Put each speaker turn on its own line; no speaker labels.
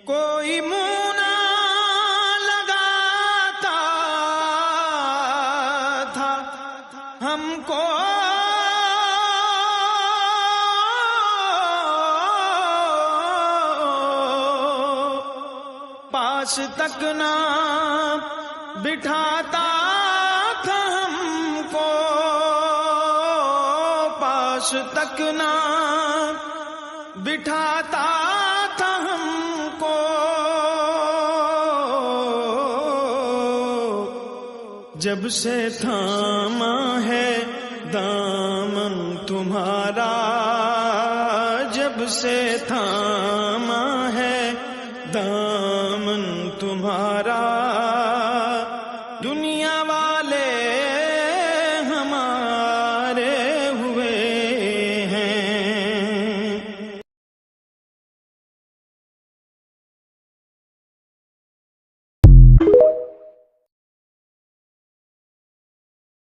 کوئی منہ نہ لگاتا تھا ہم کو، پاس تک نہ بٹھاتا تھا ہم کو، پاس تک نہ بٹھاتا تھا ہم کو، جب سے تھاما ہے دامن تمہارا، جب سے تھاما ہے دامن تمہارا،